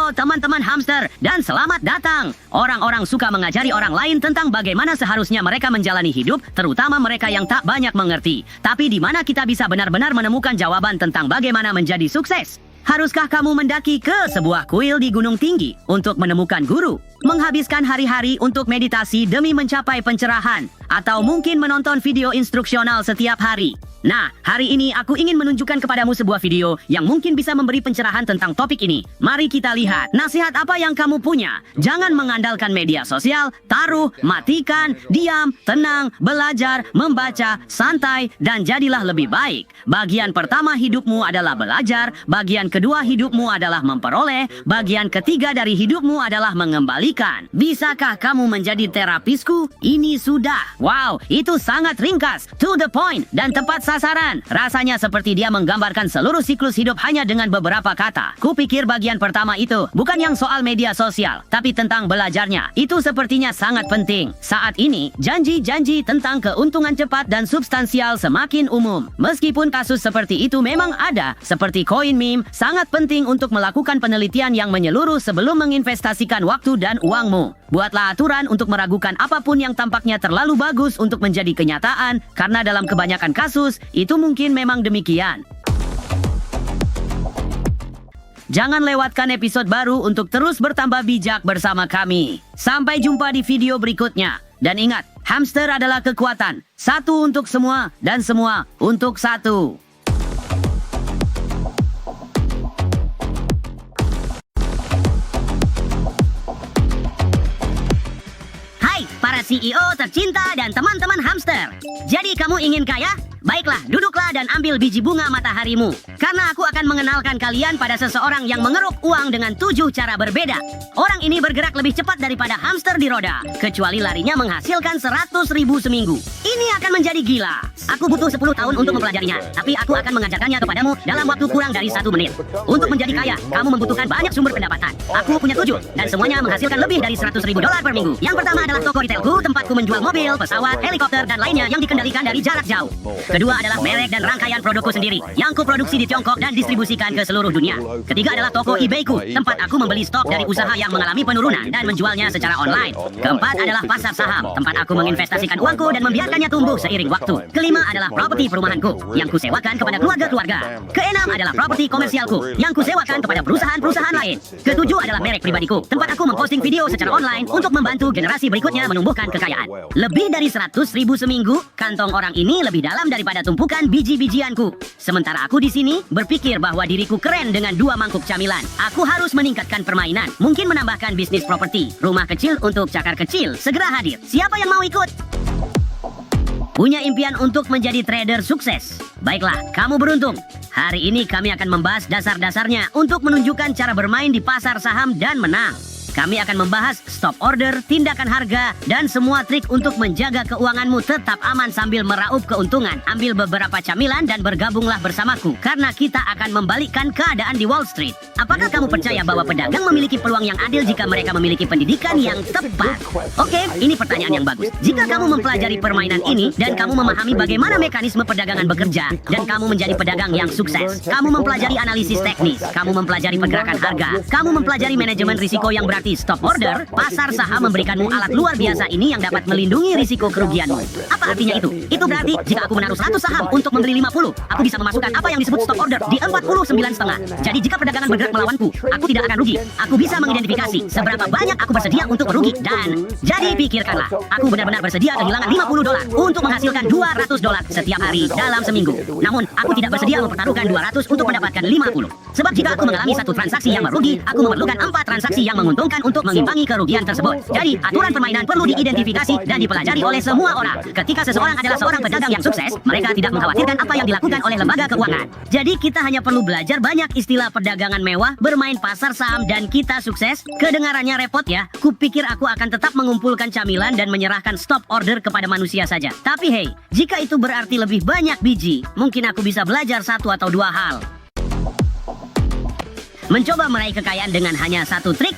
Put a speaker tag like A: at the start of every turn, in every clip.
A: Halo teman-teman hamster dan selamat datang. Orang-orang suka mengajari orang lain tentang bagaimana seharusnya mereka menjalani hidup, terutama mereka yang tak banyak mengerti. Tapi di mana kita bisa benar-benar menemukan jawaban tentang bagaimana menjadi sukses? Haruskah kamu mendaki ke sebuah kuil di gunung tinggi untuk menemukan guru? Menghabiskan hari-hari untuk meditasi demi mencapai pencerahan? Atau mungkin menonton video instruksional setiap hari? Nah, hari ini aku ingin menunjukkan kepadamu sebuah video yang mungkin bisa memberi pencerahan tentang topik ini. Mari kita lihat. Nasihat apa yang kamu punya? Jangan mengandalkan media sosial, taruh, matikan, diam, tenang, belajar, membaca, santai, dan jadilah lebih baik. Bagian pertama hidupmu adalah belajar, bagian kedua hidupmu adalah memperoleh, bagian ketiga dari hidupmu adalah mengembalikan. Bisakah kamu menjadi terapisku? Ini sudah. Wow, itu sangat ringkas, to the point, dan tepat sasaran. Rasanya seperti dia menggambarkan seluruh siklus hidup hanya dengan beberapa kata. Kupikir bagian pertama itu bukan yang soal media sosial, tapi tentang belajarnya. Itu sepertinya sangat penting. Saat ini, janji-janji tentang keuntungan cepat dan substansial semakin umum. Meskipun kasus seperti itu memang ada, seperti koin meme, sangat penting untuk melakukan penelitian yang menyeluruh sebelum menginvestasikan waktu dan uangmu. Buatlah aturan untuk meragukan apapun yang tampaknya terlalu bagus untuk menjadi kenyataan, karena dalam kebanyakan kasus, itu mungkin memang demikian. Jangan lewatkan episode baru untuk terus bertambah bijak bersama kami. Sampai jumpa di video berikutnya. Dan ingat, hamster adalah kekuatan. Satu untuk semua, dan semua untuk satu. Hai, para CEO tercinta dan teman-teman hamster. Jadi kamu ingin kaya? Baiklah, duduklah dan ambil biji bunga mataharimu. Karena aku akan mengenalkan kalian pada seseorang yang mengeruk uang dengan 7 cara berbeda. Orang ini bergerak lebih cepat daripada hamster di roda. Kecuali larinya menghasilkan 100.000 seminggu. Ini akan menjadi gila. Aku butuh 10 tahun untuk mempelajarinya. Tapi aku akan mengajarkannya kepadamu dalam waktu kurang dari 1 menit. Untuk menjadi kaya, kamu membutuhkan banyak sumber pendapatan. Aku punya 7, dan semuanya menghasilkan lebih dari 100.000 dolar per minggu. Yang pertama adalah toko retailku, tempatku menjual mobil, pesawat, helikopter, dan lainnya yang dikendalikan dari jarak jauh. Kedua adalah merek dan rangkaian produkku sendiri, yang kuproduksi di Tiongkok dan distribusikan ke seluruh dunia. Ketiga adalah toko eBay-ku, tempat aku membeli stok dari usaha yang mengalami penurunan dan menjualnya secara online. Keempat adalah pasar saham, tempat aku menginvestasikan uangku dan membiarkannya tumbuh seiring waktu. Kelima adalah properti perumahanku, yang kusewakan kepada keluarga-keluarga. Keenam adalah properti komersialku, yang kusewakan kepada perusahaan-perusahaan lain. Ketujuh adalah merek pribadiku, tempat aku memposting video secara online untuk membantu generasi berikutnya menumbuhkan kekayaan. Lebih dari 100.000 seminggu, kantong orang ini lebih dalam daripada tumpukan biji-bijianku. Sementara aku di sini berpikir bahwa diriku keren dengan 2 mangkuk camilan. Aku harus meningkatkan permainan, mungkin menambahkan bisnis properti. Rumah kecil untuk cakar kecil segera hadir. Siapa yang mau ikut? Punya impian untuk menjadi trader sukses? Baiklah, kamu beruntung. Hari ini kami akan membahas dasar-dasarnya untuk menunjukkan cara bermain di pasar saham dan menang. Kami akan membahas stop order, tindakan harga, dan semua trik untuk menjaga keuanganmu tetap aman sambil meraup keuntungan. Ambil beberapa camilan dan bergabunglah bersamaku, karena kita akan membalikkan keadaan di Wall Street. Apakah kamu percaya bahwa pedagang memiliki peluang yang adil jika mereka memiliki pendidikan yang tepat? Oke, ini pertanyaan yang bagus. Jika kamu mempelajari permainan ini, dan kamu memahami bagaimana mekanisme perdagangan bekerja, dan kamu menjadi pedagang yang sukses, kamu mempelajari analisis teknis, kamu mempelajari pergerakan harga, kamu mempelajari manajemen risiko yang berarti stop order, pasar saham memberikanmu alat luar biasa ini yang dapat melindungi risiko kerugianmu. Apa artinya itu? Itu berarti jika aku menaruh 100 saham untuk membeli 50, aku bisa memasukkan apa yang disebut stop order di 49,5. Jadi jika perdagangan bergerak melawanku, aku tidak akan rugi. Aku bisa mengidentifikasi seberapa banyak aku bersedia untuk merugi. Dan jadi pikirkanlah, aku benar-benar bersedia kehilangan 50 dolar untuk menghasilkan 200 dolar setiap hari dalam seminggu. Namun, aku tidak bersedia mempertaruhkan 200 untuk mendapatkan 50. Sebab jika aku mengalami satu transaksi yang merugi, aku memerlukan 4 transaksi yang menguntungkan untuk mengimbangi kerugian tersebut. Jadi, aturan permainan perlu diidentifikasi dan dipelajari oleh semua orang. Ketika seseorang adalah seorang pedagang yang sukses, mereka tidak mengkhawatirkan apa yang dilakukan oleh lembaga keuangan. Jadi, kita hanya perlu belajar banyak istilah perdagangan mewah, bermain pasar saham, dan kita sukses. Kedengarannya repot ya? Kupikir aku akan tetap mengumpulkan camilan dan menyerahkan stop order kepada manusia saja. Tapi hey, jika itu berarti lebih banyak biji, mungkin aku bisa belajar 1 atau 2 hal. Mencoba meraih kekayaan dengan hanya 1 trik?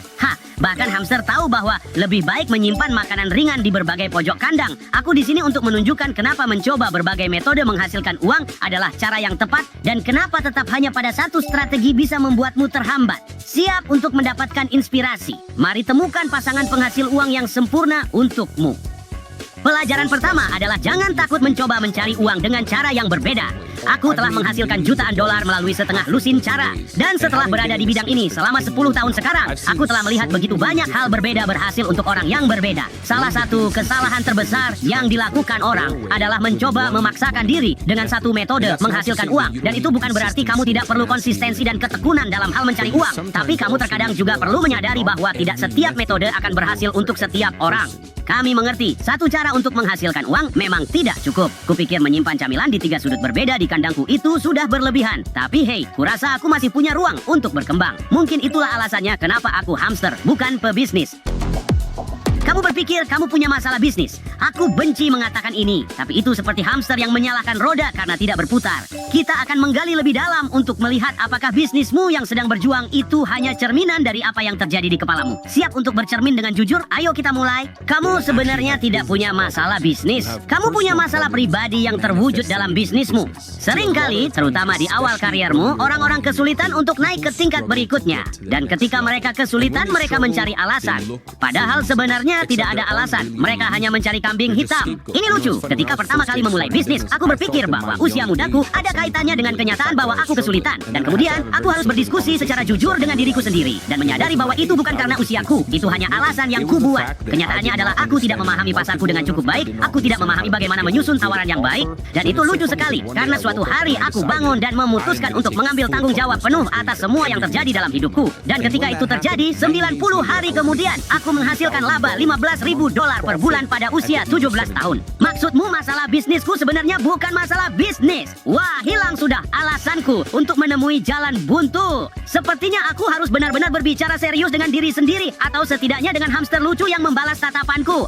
A: Bahkan hamster tahu bahwa lebih baik menyimpan makanan ringan di berbagai pojok kandang. Aku di sini untuk menunjukkan kenapa mencoba berbagai metode menghasilkan uang adalah cara yang tepat dan kenapa tetap hanya pada satu strategi bisa membuatmu terhambat. Siap untuk mendapatkan inspirasi? Mari temukan pasangan penghasil uang yang sempurna untukmu. Pelajaran pertama adalah jangan takut mencoba mencari uang dengan cara yang berbeda. Aku telah menghasilkan jutaan dolar melalui setengah lusin cara. Dan setelah berada di bidang ini selama 10 tahun sekarang, aku telah melihat begitu banyak hal berbeda berhasil untuk orang yang berbeda. Salah satu kesalahan terbesar yang dilakukan orang adalah mencoba memaksakan diri dengan satu metode menghasilkan uang. Dan itu bukan berarti kamu tidak perlu konsistensi dan ketekunan dalam hal mencari uang. Tapi kamu terkadang juga perlu menyadari bahwa tidak setiap metode akan berhasil untuk setiap orang. Kami mengerti, satu cara untuk menghasilkan uang memang tidak cukup. Kupikir menyimpan camilan di 3 sudut berbeda di kandangku itu sudah berlebihan. Tapi hey, kurasa aku masih punya ruang untuk berkembang. Mungkin itulah alasannya kenapa aku hamster, bukan pebisnis. Kamu berpikir kamu punya masalah bisnis. Aku benci mengatakan ini, tapi itu seperti hamster yang menyalakan roda karena tidak berputar. Kita akan menggali lebih dalam untuk melihat apakah bisnismu yang sedang berjuang itu hanya cerminan dari apa yang terjadi di kepalamu. Siap untuk bercermin dengan jujur? Ayo kita mulai. Kamu sebenarnya tidak punya masalah bisnis. Kamu punya masalah pribadi yang terwujud dalam bisnismu. Seringkali, terutama di awal kariermu, orang-orang kesulitan untuk naik ke tingkat berikutnya. Dan ketika mereka kesulitan, mereka mencari alasan. Padahal sebenarnya tidak ada alasan. Mereka hanya mencari kambing hitam. Ini lucu. Ketika pertama kali memulai bisnis, aku berpikir bahwa usia mudaku ada kaitannya dengan kenyataan bahwa aku kesulitan. Dan kemudian, aku harus berdiskusi secara jujur dengan diriku sendiri. Dan menyadari bahwa itu bukan karena usiaku. Itu hanya alasan yang kubuat. Kenyataannya adalah aku tidak memahami pasarku dengan cukup baik. Aku tidak memahami bagaimana menyusun tawaran yang baik. Dan itu lucu sekali. Karena suatu hari aku bangun dan memutuskan untuk mengambil tanggung jawab penuh atas semua yang terjadi dalam hidupku. Dan ketika itu terjadi, 90 hari kemudian, aku menghasilkan laba $15.000 per bulan pada usia 17 tahun. Maksudmu masalah bisnisku sebenarnya bukan masalah bisnis. Wah, hilang sudah alasanku untuk menemui jalan buntu. Sepertinya aku harus benar-benar berbicara serius dengan diri sendiri, atau setidaknya dengan hamster lucu yang membalas tatapanku.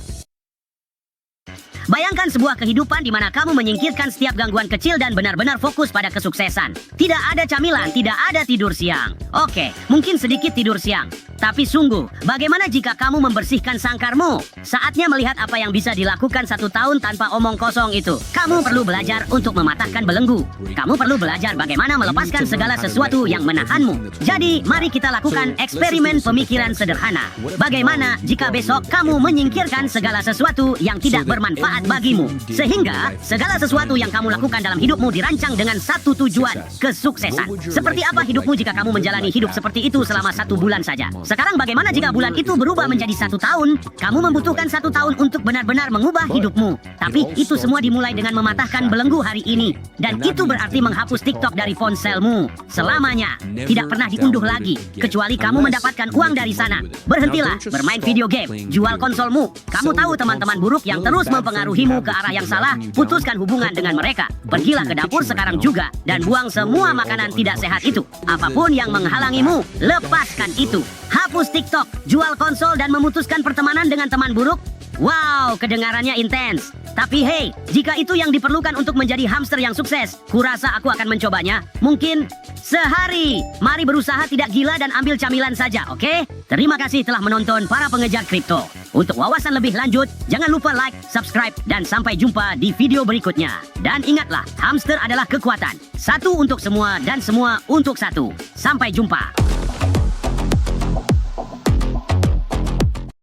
A: Bayangkan sebuah kehidupan di mana kamu menyingkirkan setiap gangguan kecil dan benar-benar fokus pada kesuksesan. Tidak ada camilan, tidak ada tidur siang. Oke, mungkin sedikit tidur siang. Tapi sungguh, bagaimana jika kamu membersihkan sangkarmu? Saatnya melihat apa yang bisa dilakukan 1 tahun tanpa omong kosong itu. Kamu perlu belajar untuk mematahkan belenggu. Kamu perlu belajar bagaimana melepaskan segala sesuatu yang menahanmu. Jadi, mari kita lakukan eksperimen pemikiran sederhana. Bagaimana jika besok kamu menyingkirkan segala sesuatu yang tidak bermanfaat bagimu, sehingga segala sesuatu yang kamu lakukan dalam hidupmu dirancang dengan satu tujuan, kesuksesan. Seperti apa hidupmu jika kamu menjalani hidup seperti itu selama 1 bulan saja? Sekarang bagaimana jika bulan itu berubah menjadi 1 tahun? Kamu membutuhkan 1 tahun untuk benar-benar mengubah hidupmu. Tapi itu semua dimulai dengan mematahkan belenggu hari ini. Dan itu berarti menghapus TikTok dari ponselmu selamanya. Tidak pernah diunduh lagi, kecuali kamu mendapatkan uang dari sana. Berhentilah bermain video game, jual konsolmu. Kamu tahu teman-teman buruk yang terus mempengaruhimu ke arah yang salah, putuskan hubungan dengan mereka. Pergilah ke dapur sekarang juga dan buang semua makanan tidak sehat itu. Apapun yang menghalangimu, lepaskan itu. Hapus TikTok, jual konsol dan memutuskan pertemanan dengan teman buruk. Wow, kedengarannya intens. Tapi hey, jika itu yang diperlukan untuk menjadi hamster yang sukses, kurasa aku akan mencobanya. Mungkin sehari. Mari berusaha tidak gila dan ambil camilan saja, oke? Terima kasih telah menonton para pengejar kripto. Untuk wawasan lebih lanjut, jangan lupa like, subscribe, dan sampai jumpa di video berikutnya. Dan ingatlah, hamster adalah kekuatan. Satu untuk semua dan semua untuk satu. Sampai jumpa.